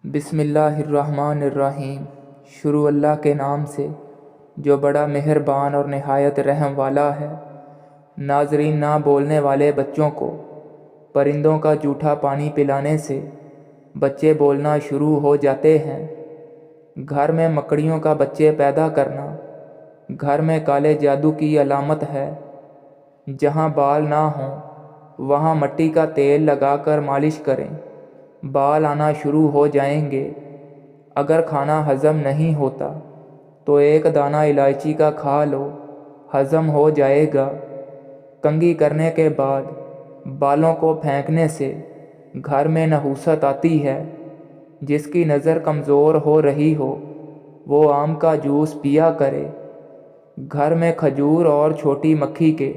بسم اللہ الرحمن الرحیم۔ شروع اللہ کے نام سے جو بڑا مہربان اور نہایت رحم والا ہے۔ ناظرین، نہ بولنے والے بچوں کو پرندوں کا جھوٹا پانی پلانے سے بچے بولنا شروع ہو جاتے ہیں۔ گھر میں مکڑیوں کا بچے پیدا کرنا گھر میں کالے جادو کی علامت ہے۔ جہاں بال نہ ہوں وہاں مٹی کا تیل لگا کر مالش کریں، بال آنا شروع ہو جائیں گے۔ اگر کھانا ہضم نہیں ہوتا تو ایک دانہ الائچی کا کھا لو، ہضم ہو جائے گا۔ کنگھی کرنے کے بعد بالوں کو پھینکنے سے گھر میں نحوست آتی ہے۔ جس کی نظر کمزور ہو رہی ہو وہ آم کا جوس پیا کرے۔ گھر میں کھجور اور چھوٹی مکھی کے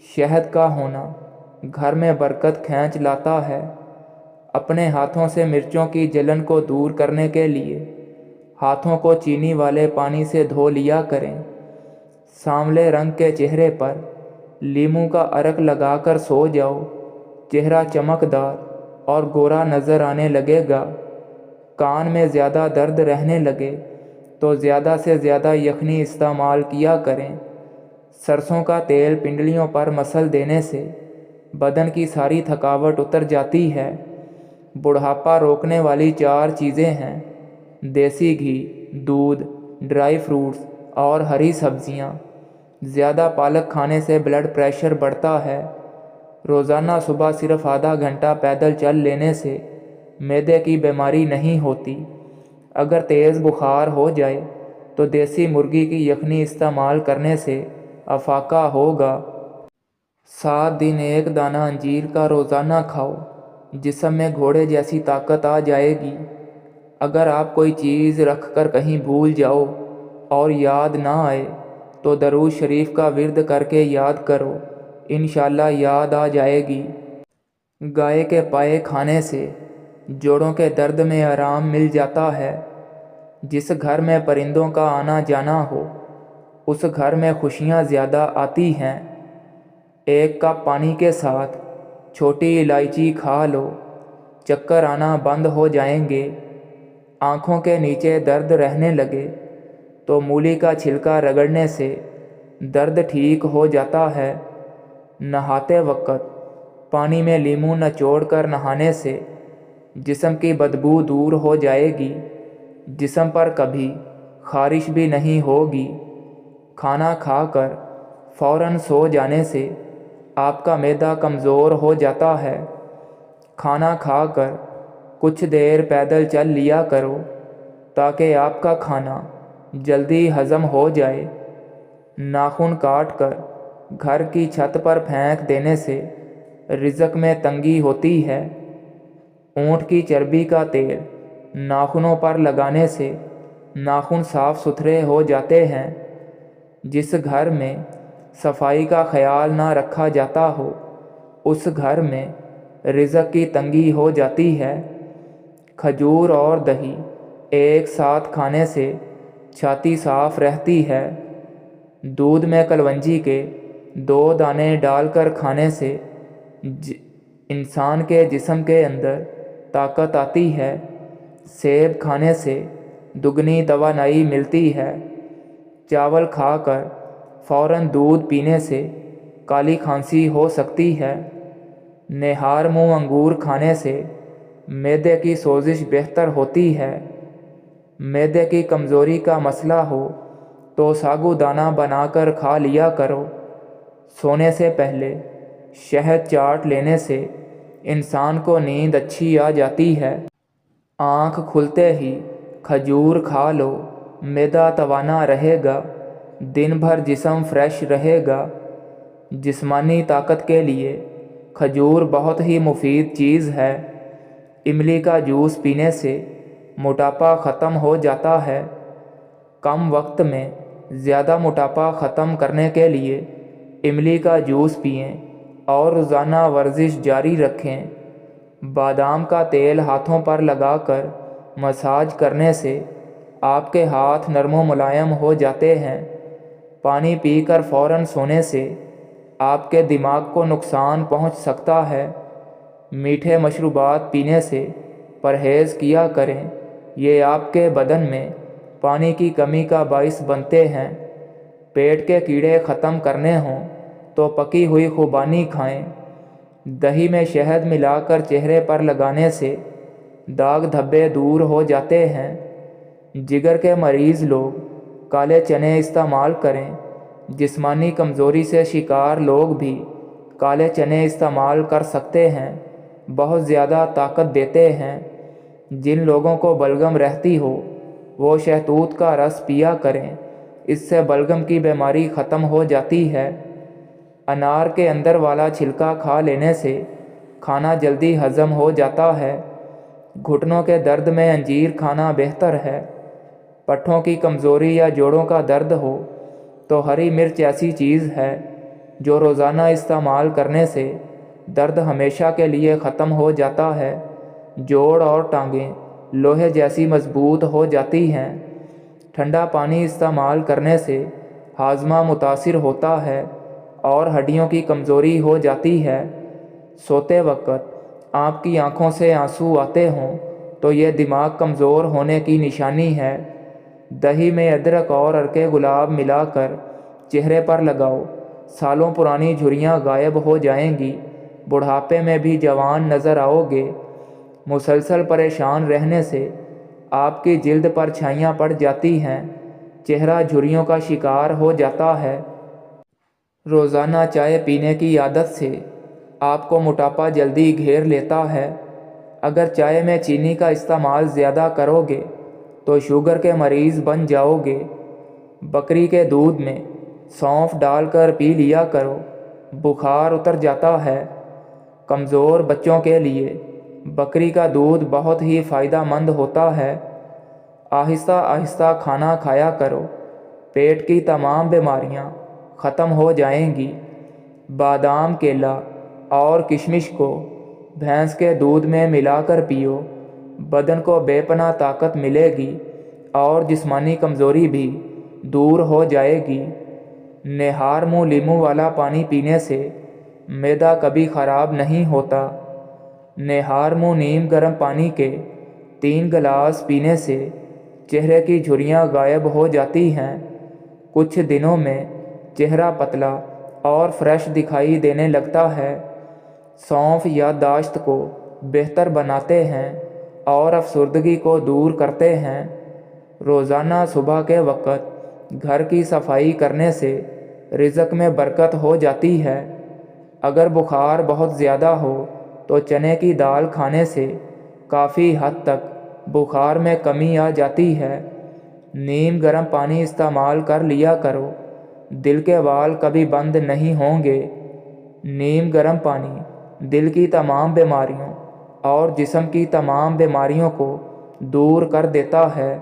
شہد کا ہونا گھر میں برکت کھینچ لاتا ہے۔ اپنے ہاتھوں سے مرچوں کی جلن کو دور کرنے کے لیے ہاتھوں کو چینی والے پانی سے دھو لیا کریں۔ سانولے رنگ کے چہرے پر لیموں کا عرق لگا کر سو جاؤ، چہرہ چمکدار اور گورا نظر آنے لگے گا۔ کان میں زیادہ درد رہنے لگے تو زیادہ سے زیادہ یخنی استعمال کیا کریں۔ سرسوں کا تیل پنڈلیوں پر مسل دینے سے بدن کی ساری تھکاوٹ اتر جاتی ہے۔ بڑھاپا روکنے والی 4 چیزیں ہیں: دیسی گھی، دودھ، ڈرائی فروٹس اور ہری سبزیاں۔ زیادہ پالک کھانے سے بلڈ پریشر بڑھتا ہے۔ روزانہ صبح صرف آدھا گھنٹہ پیدل چل لینے سے معدے کی بیماری نہیں ہوتی۔ اگر تیز بخار ہو جائے تو دیسی مرغی کی یخنی استعمال کرنے سے افاقہ ہوگا۔ 7 دن ایک دانہ انجیر کا روزانہ کھاؤ، جسم میں گھوڑے جیسی طاقت آ جائے گی۔ اگر آپ کوئی چیز رکھ کر کہیں بھول جاؤ اور یاد نہ آئے تو درود شریف کا ورد کر کے یاد کرو، انشاءاللہ یاد آ جائے گی۔ گائے کے پائے کھانے سے جوڑوں کے درد میں آرام مل جاتا ہے۔ جس گھر میں پرندوں کا آنا جانا ہو اس گھر میں خوشیاں زیادہ آتی ہیں۔ 1 کپ پانی کے ساتھ چھوٹی الائچی کھا لو، چکر آنا بند ہو جائیں گے۔ آنکھوں کے نیچے درد رہنے لگے تو مولی کا چھلکا رگڑنے سے درد ٹھیک ہو جاتا ہے۔ نہاتے وقت پانی میں لیموں نچوڑ کر نہانے سے جسم کی بدبو دور ہو جائے گی۔ جسم پر کبھی خارش بھی نہیں ہوگی۔ کھانا کھا کر فوراً سو جانے سے آپ کا معدہ کمزور ہو جاتا ہے۔ کھانا کھا کر کچھ دیر پیدل چل لیا کرو تاکہ آپ کا کھانا جلدی ہضم ہو جائے۔ ناخن کاٹ کر گھر کی چھت پر پھینک دینے سے رزق میں تنگی ہوتی ہے۔ اونٹ کی چربی کا تیل ناخنوں پر لگانے سے ناخن صاف ستھرے ہو جاتے ہیں۔ جس گھر میں صفائی کا خیال نہ رکھا جاتا ہو اس گھر میں رزق کی تنگی ہو جاتی ہے۔ کھجور اور دہی ایک ساتھ کھانے سے چھاتی صاف رہتی ہے۔ دودھ میں کلونجی کے 2 دانے ڈال کر کھانے سے انسان کے جسم کے اندر طاقت آتی ہے۔ سیب کھانے سے دگنی توانائی ملتی ہے۔ چاول کھا کر فوراً دودھ پینے سے کالی کھانسی ہو سکتی ہے۔ نہار منہ انگور کھانے سے معدے کی سوزش بہتر ہوتی ہے۔ معدے کی کمزوری کا مسئلہ ہو تو ساگو دانہ بنا کر کھا لیا کرو۔ سونے سے پہلے شہد چاٹ لینے سے انسان کو نیند اچھی آ جاتی ہے۔ آنکھ کھلتے ہی کھجور کھا لو، معدہ توانا رہے گا، دن بھر جسم فریش رہے گا۔ جسمانی طاقت کے لیے کھجور بہت ہی مفید چیز ہے۔ املی کا جوس پینے سے موٹاپا ختم ہو جاتا ہے۔ کم وقت میں زیادہ موٹاپا ختم کرنے کے لیے املی کا جوس پئیں اور روزانہ ورزش جاری رکھیں۔ بادام کا تیل ہاتھوں پر لگا کر مساج کرنے سے آپ کے ہاتھ نرم و ملائم ہو جاتے ہیں۔ پانی پی کر فوراً سونے سے آپ کے دماغ کو نقصان پہنچ سکتا ہے۔ میٹھے مشروبات پینے سے پرہیز کیا کریں، یہ آپ کے بدن میں پانی کی کمی کا باعث بنتے ہیں۔ پیٹ کے کیڑے ختم کرنے ہوں تو پکی ہوئی خوبانی کھائیں۔ دہی میں شہد ملا کر چہرے پر لگانے سے داغ دھبے دور ہو جاتے ہیں۔ جگر کے مریض لوگ کالے چنے استعمال کریں۔ جسمانی کمزوری سے شکار لوگ بھی کالے چنے استعمال کر سکتے ہیں، بہت زیادہ طاقت دیتے ہیں۔ جن لوگوں کو بلغم رہتی ہو وہ شہتوت کا رس پیا کریں، اس سے بلغم کی بیماری ختم ہو جاتی ہے۔ انار کے اندر والا چھلکا کھا لینے سے کھانا جلدی ہضم ہو جاتا ہے۔ گھٹنوں کے درد میں انجیر کھانا بہتر ہے۔ پٹھوں کی کمزوری یا جوڑوں کا درد ہو تو ہری مرچ ایسی چیز ہے جو روزانہ استعمال کرنے سے درد ہمیشہ کے لیے ختم ہو جاتا ہے۔ جوڑ اور ٹانگیں لوہے جیسی مضبوط ہو جاتی ہیں۔ ٹھنڈا پانی استعمال کرنے سے ہاضمہ متاثر ہوتا ہے اور ہڈیوں کی کمزوری ہو جاتی ہے۔ سوتے وقت آپ کی آنکھوں سے آنسو آتے ہوں تو یہ دماغ کمزور ہونے کی نشانی ہے۔ دہی میں ادرک اور عرق گلاب ملا کر چہرے پر لگاؤ، سالوں پرانی جھریاں غائب ہو جائیں گی، بڑھاپے میں بھی جوان نظر آؤ گے۔ مسلسل پریشان رہنے سے آپ کی جلد پر چھائیاں پڑ جاتی ہیں، چہرہ جھریوں کا شکار ہو جاتا ہے۔ روزانہ چائے پینے کی عادت سے آپ کو موٹاپا جلدی گھیر لیتا ہے۔ اگر چائے میں چینی کا استعمال زیادہ کرو گے تو شوگر کے مریض بن جاؤ گے۔ بکری کے دودھ میں سونف ڈال کر پی لیا کرو، بخار اتر جاتا ہے۔ کمزور بچوں کے لیے بکری کا دودھ بہت ہی فائدہ مند ہوتا ہے۔ آہستہ آہستہ کھانا کھایا کرو، پیٹ کی تمام بیماریاں ختم ہو جائیں گی۔ بادام، کیلا اور کشمش کو بھینس کے دودھ میں ملا کر پیو، بدن کو بے پناہ طاقت ملے گی اور جسمانی کمزوری بھی دور ہو جائے گی۔ نہار منہ لیموں والا پانی پینے سے معدہ کبھی خراب نہیں ہوتا۔ نہار منہ نیم گرم پانی کے 3 گلاس پینے سے چہرے کی جھریاں غائب ہو جاتی ہیں۔ کچھ دنوں میں چہرہ پتلا اور فریش دکھائی دینے لگتا ہے۔ سونف یادداشت کو بہتر بناتے ہیں اور افسردگی کو دور کرتے ہیں۔ روزانہ صبح کے وقت گھر کی صفائی کرنے سے رزق میں برکت ہو جاتی ہے۔ اگر بخار بہت زیادہ ہو تو چنے کی دال کھانے سے کافی حد تک بخار میں کمی آ جاتی ہے۔ نیم گرم پانی استعمال کر لیا کرو، دل کے وال کبھی بند نہیں ہوں گے۔ نیم گرم پانی دل کی تمام بیماریوں اور جسم کی تمام بیماریوں کو دور کر دیتا ہے۔